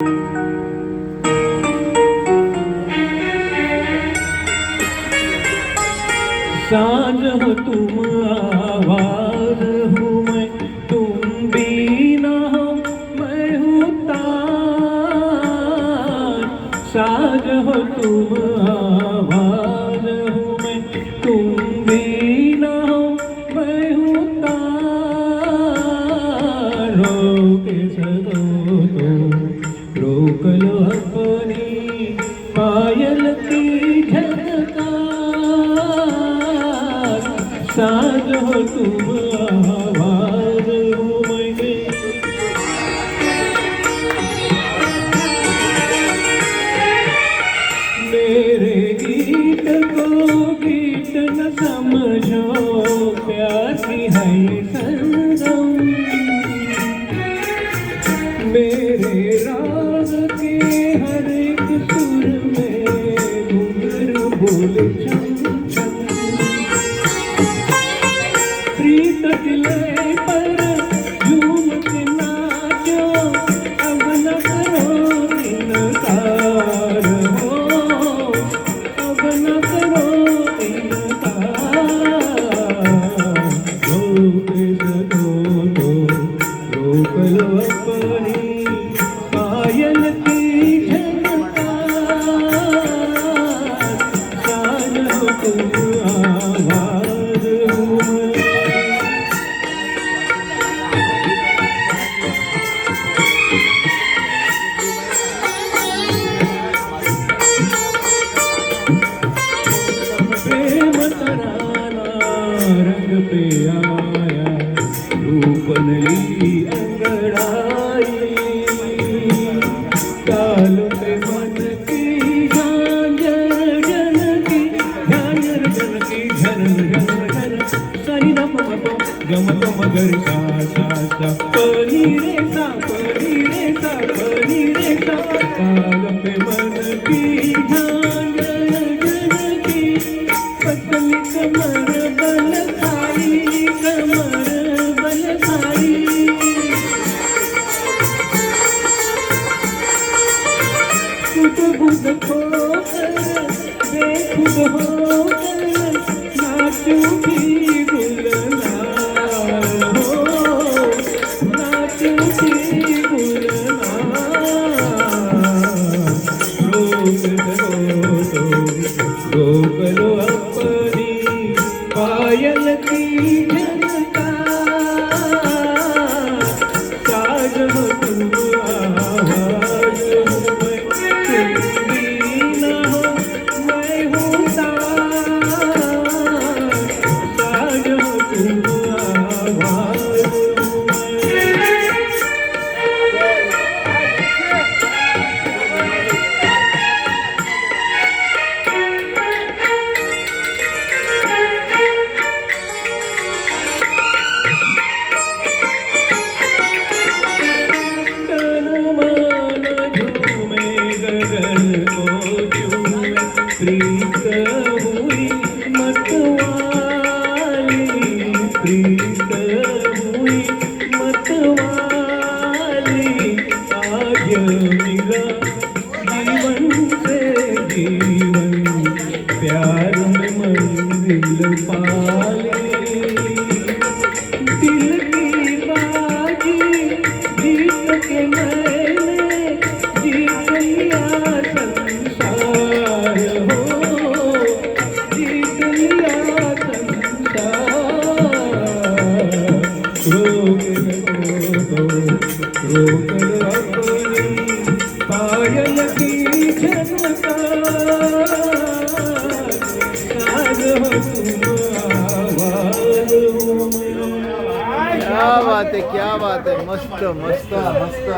साँझ हो तुम आवाज़ हूँ मैं, तुम भी ना हो मैं हूँ तार। साँझ हो तुम आवाज़ हूँ मैं, तुम भी ना हो मैं हूँ तार। रोक सको तो रोक लो अपनी पायल की झनकार। साँझ हो तुम आवाज़ हूँ मैं। मेरे गीत को गीत न समझो, प्यार की है सरगम। मेरे राग के हर एक सुर में घुंघरू बोले चम चम। प्रीत दिले पर झूम के नाचो, अब न करो इनकार हो, अब न करो इनकार। रोक सको तो रोक लो अपनी पायल की झनकार। साँझ हो तुम आवाज़ हूँ मैं। प्रेम तराना रंग पे आया, रूप नई अंगड़ाई। ताल पे मन की झांझर जनकी, झांझर जनकी झनर झनर झनर। सनी न पम गम पम गर सा सा सा, पनी रे सा पनी रे सा पनी रे सा। ताल पे मन की झांझर जनकी, पतली कमर बल खाई, कमर बल खाई। खुद बुद खोकर बेखुद होकर नाचूंगी गुलनार हो, नाचूंगी गुलनार। रोक सको तो रोक लो अपनी पायल की झनकार। साँझ हो तुम आवाज़ हूँ मैं, तुम भी ना हो मैं हूँ तार। साँझ हो तुम आवाज़ हूँ मैं। तन मन झूमे गगन को झूमे, प्रीत हुई मतवाली, प्रीत हुई मतवाली। आज मिला जीवन से जीवन, प्यार में मंजिल पाली। दिल की बाजी जीत के मैंने जीत लिया संसार हो, जीत लिया संसार। रोक सको तो रोक लो अपनी पायल की झनकार। साँझ हो तुम आवाज़ हूँ मैं। क्या बात है, क्या बात है, मस्त मस्त मस्त।